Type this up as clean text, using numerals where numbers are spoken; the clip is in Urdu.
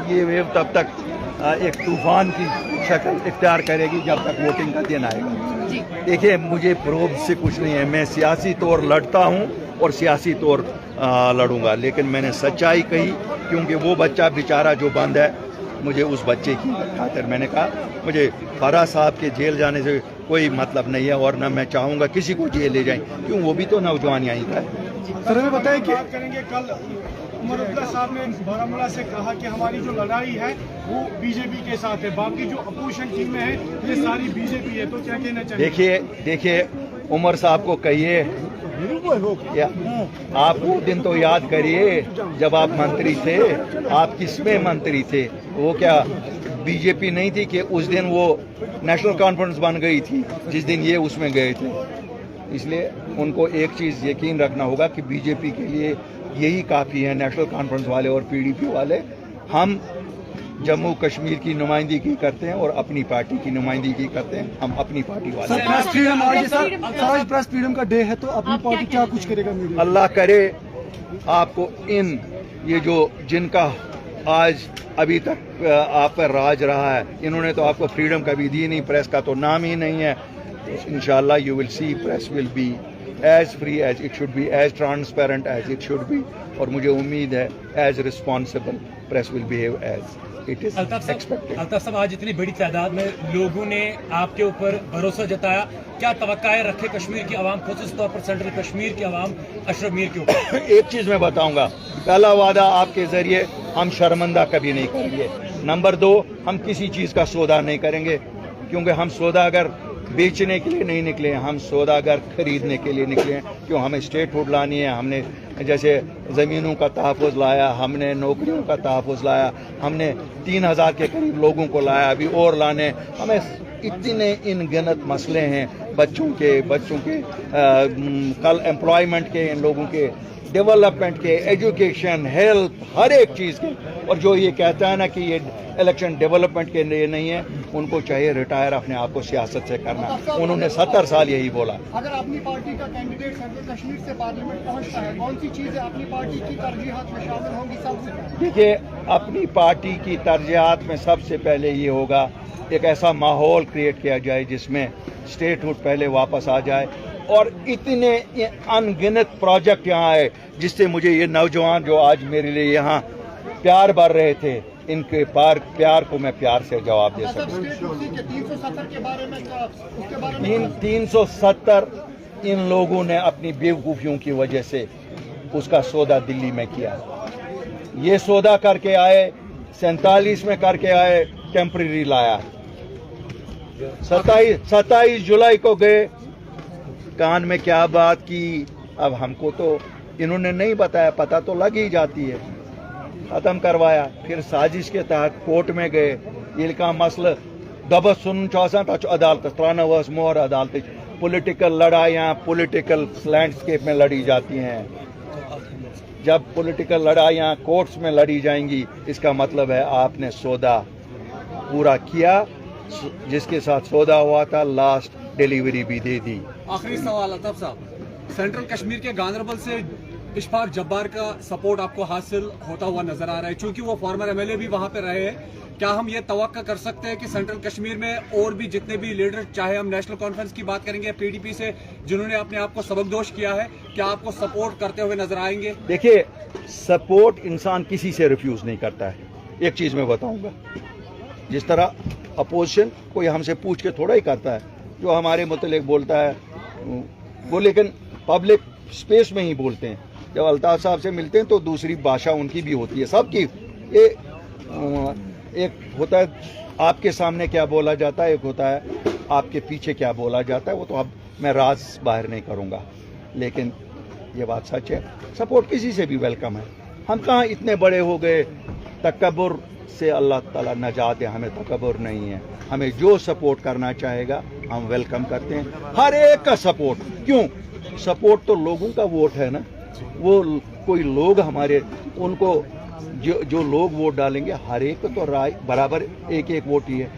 یہ ویو تب تک ایک طوفان کی شکل اختیار کرے گی جب تک ووٹنگ کا دن آئے گا. دیکھیے مجھے فروغ سے کچھ نہیں ہے، میں سیاسی طور لڑتا ہوں اور سیاسی طور لڑوں گا، لیکن میں نے سچائی کہی کیونکہ وہ بچہ بیچارہ جو بند ہے، مجھے اس بچے کی خاطر میں نے کہا مجھے فرا صاحب کے جیل جانے سے کوئی مطلب نہیں ہے، اور نہ میں چاہوں گا کسی کو جیل لے جائیں، کیوں وہ بھی تو نوجوان یہیں کا ہے. سر ہمیں بتائیں کہ بات کریں گے، کل عمر عبداللہ صاحب نے بارہمولہ سے کہا کہ ہماری جو لڑائی ہے وہ بی جے پی کے ساتھ ہے، باقی جو اپوزیشن ٹیم میں ہے یہ ساری بی جے پی ہے، تو کیا کہنا چاہیے؟ دیکھیے عمر صاحب کو کہیے، آپ وہ دن تو یاد کریے جب آپ منتری تھے، آپ کس میں منتری تھے؟ وہ کیا بی جے پی نہیں تھی کہ اس دن وہ نیشنل کانفرنس بن گئی تھی جس دن یہ اس میں گئے تھے. اس لیے ان کو ایک چیز یقین رکھنا ہوگا کہ بی جے پی کے لیے یہی کافی ہے، نیشنل کانفرنس والے اور پی ڈی پی والے. ہم جموں کشمیر کی نمائندگی کرتے ہیں اور اپنی پارٹی کی نمائندگی کرتے ہیں، ہم اپنپنی پارٹی والے ہیں. آج پریس فریڈم کا ڈے ہے تو اپنی پارٹی کیا کچھ کرے گا؟ اللہ کرے آپ کو یہ جو جن کا آج ابھی تک آپ پر راج رہا ہے، انہوں نے تو آپ کو فریڈم کبھی دی نہیں، پریس کا تو نام ہی نہیں ہے. انشاءاللہ you will see press will be as free as it should be, as transparent as it should be, اور مجھے امید ہے as responsible press will behave as it is expected. Altaf صاحب، آج اتنی بڑی تعداد میں لوگوں نے آپ کے اوپر بھروسہ جتایا، کیا توقع رکھے کشمیر کی عوام، خصوص طور پر سینٹرل کشمیر کی عوام اشرف میر کے اوپر؟ ایک چیز میں بتاؤں گا، پہلا وعدہ آپ کے ذریعے ہم شرمندہ کبھی نہیں کریں گے. نمبر 2، ہم کسی چیز کا سودا نہیں کریں گے، کیونکہ ہم سودا اگر بیچنے کے لیے نہیں نکلے ہیں، ہم سوداگر خریدنے کے لیے نکلے ہیں. کیوں ہمیں اسٹیٹ ہوڈ لانی ہے، ہم نے جیسے زمینوں کا تحفظ لایا، ہم نے نوکریوں کا تحفظ لایا، ہم نے 3000 کے قریب لوگوں کو لایا، ابھی اور لانے. ہمیں اتنے ان گنت مسئلے ہیں، بچوں کے کل امپلائمنٹ کے، ان لوگوں کے ڈیولپمنٹ کے، ایجوکیشن، ہیلتھ، ہر ایک چیز کے. اور جو یہ کہتا ہے نا کہ یہ الیکشن ڈیولپمنٹ کے لیے نہیں ہے، ان کو چاہیے ریٹائر اپنے آپ کو سیاست سے کرنا. انہوں نے 70 سال یہی بولا. اگر اپنی پارٹی کا کینڈیڈیٹ سینٹرل کشمیر سے پارلیمنٹ پہنچتا ہے، کون سی چیزیں اپنی پارٹی کی ترجیحات میں شامل ہوں گی؟ سب سے دیکھیے اپنی پارٹی کی ترجیحات میں سب سے پہلے یہ ہوگا ایک ایسا ماحول کریٹ کیا جائے جس میں اسٹیٹ ہوڈ پہلے واپس آ جائے، اور اتنے ان گنت پروجیکٹ یہاں آئے جس سے مجھے یہ نوجوان جو آج میرے لیے یہاں پیار بھر رہے تھے، ان کے پیار کو میں پیار سے جواب دے سکوں. 370 ان لوگوں نے اپنی بیوقوفیوں کی وجہ سے اس کا سودا دلی میں کیا. یہ سودا کر کے آئے، 47 میں کر کے آئے، ٹیمپریری لایا. 27 جولائی کو گئے، کان میں کیا بات کی اب ہم کو تو انہوں نے نہیں بتایا، پتہ تو لگ ہی جاتی ہے. ختم کروایا، پھر سازش کے تحت کورٹ میں گئے. یہ کا مسئلہ دبس سن تک عدالت ترانوس مور عدالت. پولیٹیکل لڑائیاں پولیٹیکل لینڈسکیپ میں لڑی جاتی ہیں. جب پولیٹیکل لڑائیاں کورٹس میں لڑی جائیں گی، اس کا مطلب ہے آپ نے سودا پورا کیا، جس کے ساتھ سودا ہوا تھا لاسٹ ڈیلیوری بھی دے دی. آخری سوال الطاف صاحب، سینٹرل کشمیر کے گاندربل سے اشفاق جبار کا سپورٹ آپ کو حاصل ہوتا ہوا نظر آ رہا ہے، چونکہ وہ فارمر ایم ایل اے بھی وہاں پہ رہے ہیں. کیا ہم یہ توقع کر سکتے ہیں کہ سینٹرل کشمیر میں اور بھی جتنے بھی لیڈر، چاہے ہم نیشنل کانفرنس کی بات کریں گے، پی ڈی پی سے جنہوں نے اپنے آپ کو سبکدوش کیا ہے، کیا آپ کو سپورٹ کرتے ہوئے نظر آئیں گے؟ دیکھیے سپورٹ انسان کسی سے ریفیوز نہیں کرتا ہے. ایک چیز میں بتاؤں گا، جس طرح اپوزیشن کوئی ہم سے پوچھ کے تھوڑا ہی کرتا ہے، جو ہمارے متعلق بولتا ہے وہ لیکن پبلک اسپیس میں ہی بولتے ہیں. جب الطاف صاحب سے ملتے ہیں تو دوسری بھاشا ان کی بھی ہوتی ہے، سب کی. ایک ہوتا ہے آپ کے سامنے کیا بولا جاتا ہے، ایک ہوتا ہے آپ کے پیچھے کیا بولا جاتا ہے. وہ تو اب میں راز باہر نہیں کروں گا، لیکن یہ بات سچ ہے، سپورٹ کسی سے بھی ویلکم ہے. ہم کہاں اتنے بڑے ہو گئے، تکبر سے اللہ تعالیٰ نجات ہے، ہمیں تکبر نہیں ہے. ہمیں جو سپورٹ کرنا چاہے گا ہم ویلکم کرتے ہیں، ہر ایک کا سپورٹ. کیوں؟ سپورٹ تو لوگوں کا ووٹ ہے نا. وہ کوئی لوگ ہمارے ان کو جو لوگ ووٹ ڈالیں گے، ہر ایک تو رائے برابر ایک ووٹ ہی ہے.